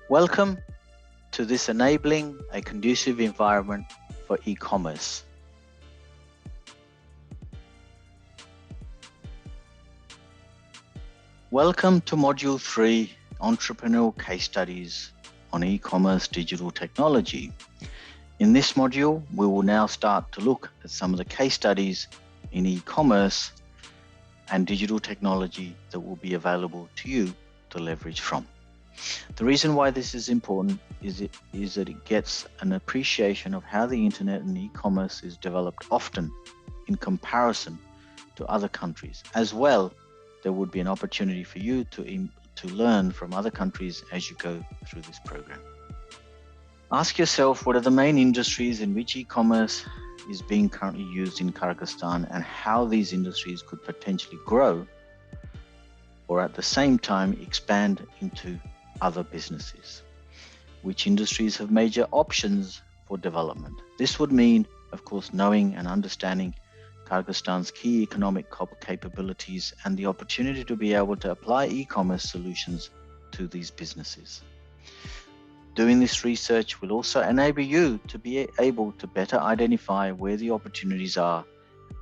Welcome to this enabling a conducive environment for e-commerce. Welcome to Module 3, Entrepreneurial Case Studies on E-commerce Digital Technology. In this module, we will now start to look at some of the case studies in e-commerce and digital technology that will be available to you to leverage from. The reason why this is important is that it gets an appreciation of how the internet and e-commerce is developed often in comparison to other countries. As well, there would be an opportunity for you to learn from other countries as you go through this program. Ask yourself, what are the main industries in which e-commerce is being currently used in Kyrgyzstan and how these industries could potentially grow or at the same time expand into other businesses. Which industries have major options for development? This would mean, of course, knowing and understanding Kyrgyzstan's key economic capabilities and the opportunity to be able to apply e-commerce solutions to these businesses. Doing this research will also enable you to be able to better identify where the opportunities are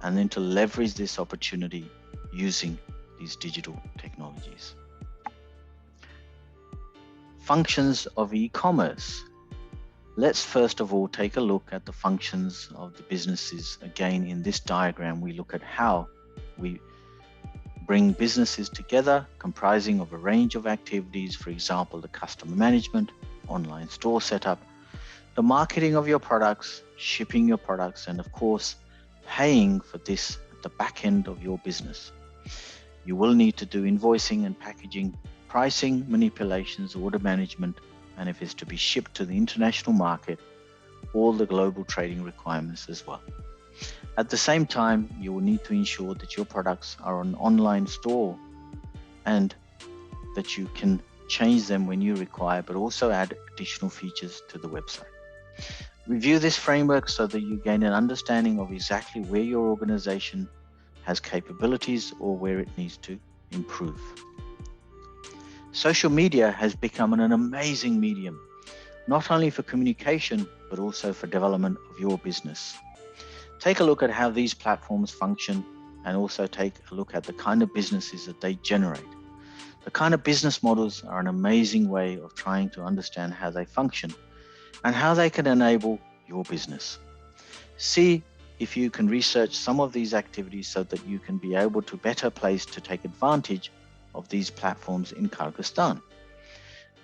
and then to leverage this opportunity using these digital technologies. Functions of e-commerce. Let's first of all take a look at the functions of the businesses. Again, in this diagram, we look at how we bring businesses together comprising of a range of activities, for example, the customer management, online store setup, the marketing of your products, shipping your products, and of course, paying for this at the back end of your business. You will need to do invoicing and packaging, pricing, manipulations, order management, and if it's to be shipped to the international market, all the global trading requirements as well. At the same time, you will need to ensure that your products are on an online store and that you can change them when you require, but also add additional features to the website. Review this framework so that you gain an understanding of exactly where your organization has capabilities or where it needs to improve. Social media has become an amazing medium, not only for communication, but also for development of your business. Take a look at how these platforms function and also take a look at the kind of businesses that they generate. The kind of business models are an amazing way of trying to understand how they function and how they can enable your business. See if you can research some of these activities so that you can be able to better place to take advantage of these platforms in Kyrgyzstan.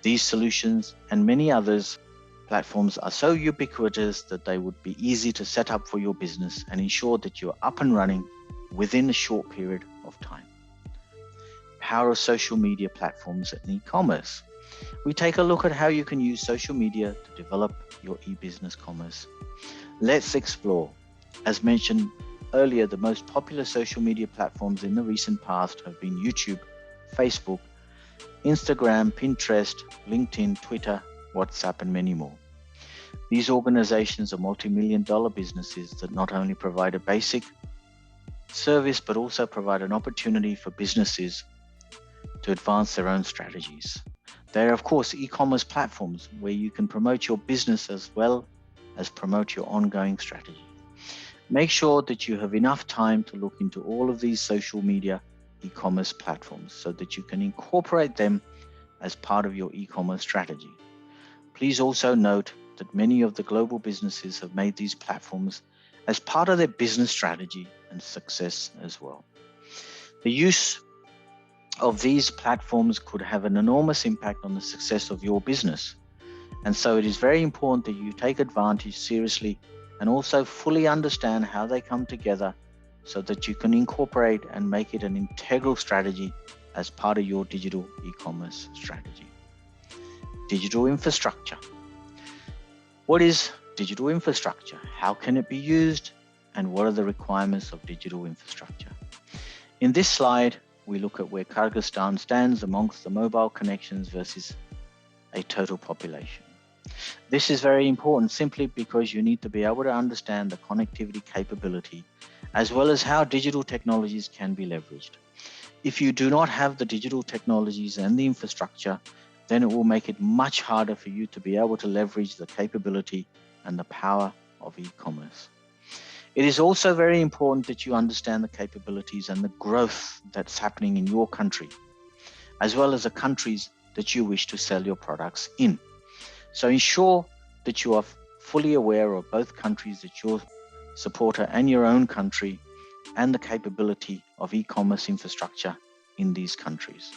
These solutions and many others platforms are so ubiquitous that they would be easy to set up for your business and ensure that you're up and running within a short period of time. Power of social media platforms and e-commerce. We take a look at how you can use social media to develop your e-business commerce. Let's explore. As mentioned earlier, the most popular social media platforms in the recent past have been YouTube, Facebook, Instagram, Pinterest, LinkedIn, Twitter, WhatsApp, and many more. These organizations are multi-million-dollar businesses that not only provide a basic service, but also provide an opportunity for businesses to advance their own strategies. They are, of course, e-commerce platforms where you can promote your business as well as promote your ongoing strategy. Make sure that you have enough time to look into all of these social media e-commerce platforms so that you can incorporate them as part of your e-commerce strategy. Please also note that many of the global businesses have made these platforms as part of their business strategy and success as well. The use of these platforms could have an enormous impact on the success of your business. And so it is very important that you take advantage seriously and also fully understand how they come together so that you can incorporate and make it an integral strategy as part of your digital e-commerce strategy. Digital infrastructure. What is digital infrastructure? How can it be used? And what are the requirements of digital infrastructure? In this slide, we look at where Kyrgyzstan stands amongst the mobile connections versus a total population. This is very important simply because you need to be able to understand the connectivity capability as well as how digital technologies can be leveraged. If you do not have the digital technologies and the infrastructure, then it will make it much harder for you to be able to leverage the capability and the power of e-commerce. It is also very important that you understand the capabilities and the growth that's happening in your country, as well as the countries that you wish to sell your products in. So ensure that you are fully aware of both countries that you're supporter and your own country, and the capability of e-commerce infrastructure in these countries.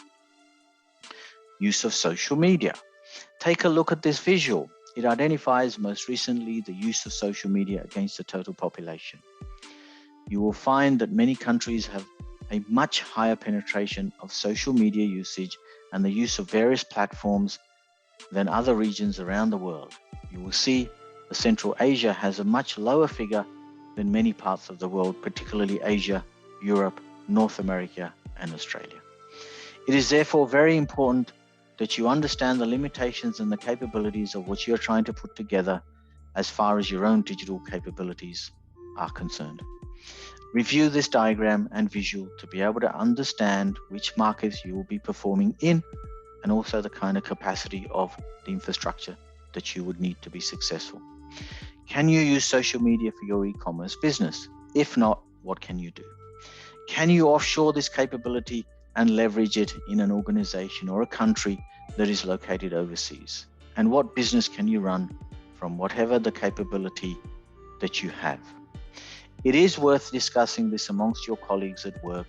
Use of social media. Take a look at this visual. It identifies most recently the use of social media against the total population. You will find that many countries have a much higher penetration of social media usage and the use of various platforms than other regions around the world. You will see that Central Asia has a much lower figure than many parts of the world, particularly Asia, Europe, North America, and Australia. It is therefore very important that you understand the limitations and the capabilities of what you're trying to put together as far as your own digital capabilities are concerned. Review this diagram and visual to be able to understand which markets you will be performing in, and also the kind of capacity of the infrastructure that you would need to be successful. Can you use social media for your e-commerce business? If not, what can you do? Can you offshore this capability and leverage it in an organization or a country that is located overseas? And what business can you run from whatever the capability that you have? It is worth discussing this amongst your colleagues at work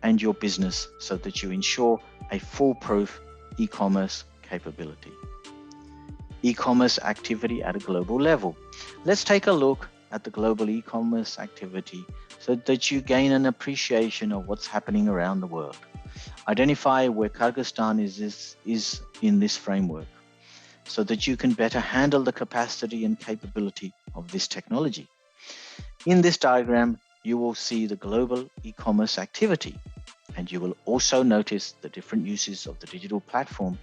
and your business so that you ensure a foolproof e-commerce capability. E-commerce activity at a global level. Let's take a look at the global e-commerce activity so that you gain an appreciation of what's happening around the world. Identify where Kyrgyzstan is in this framework so that you can better handle the capacity and capability of this technology. In this diagram, you will see the global e-commerce activity, and you will also notice the different uses of the digital platform,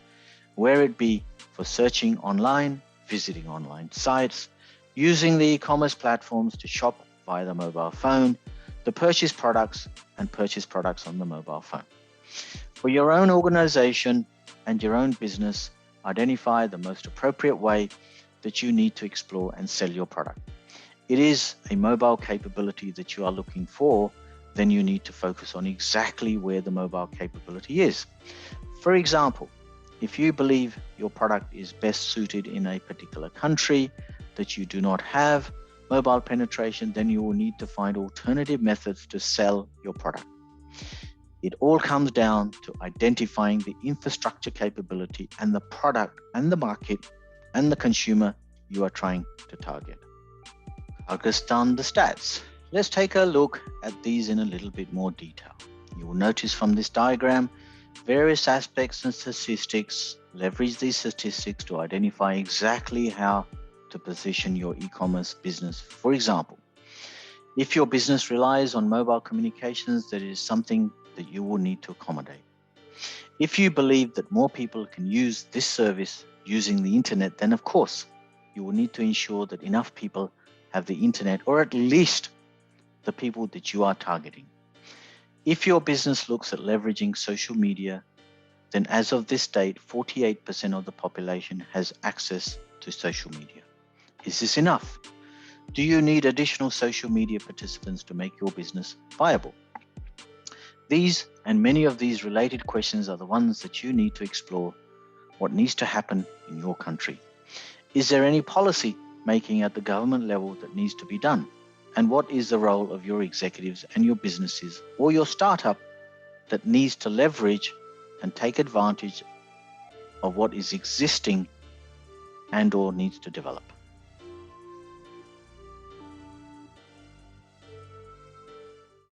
where it be for searching online, visiting online sites, using the e-commerce platforms to shop via the mobile phone, to purchase products and purchase products on the mobile phone. For your own organization and your own business, identify the most appropriate way that you need to explore and sell your product. It is a mobile capability that you are looking for, then you need to focus on exactly where the mobile capability is. For example, if you believe your product is best suited in a particular country that you do not have mobile penetration, then you will need to find alternative methods to sell your product. It all comes down to identifying the infrastructure capability and the product and the market and the consumer you are trying to target. Kyrgyzstan, the stats. Let's take a look at these in a little bit more detail. You will notice from this diagram various aspects and statistics. Leverage these statistics to identify exactly how to position your e-commerce business. For example, if your business relies on mobile communications, that is something that you will need to accommodate. If you believe that more people can use this service using the internet, then of course, you will need to ensure that enough people have the internet, or at least the people that you are targeting. If your business looks at leveraging social media, then as of this date, 48% of the population has access to social media. Is this enough? Do you need additional social media participants to make your business viable? These and many of these related questions are the ones that you need to explore. What needs to happen in your country? Is there any policy making at the government level that needs to be done? And what is the role of your executives and your businesses or your startup that needs to leverage and take advantage of what is existing and or needs to develop?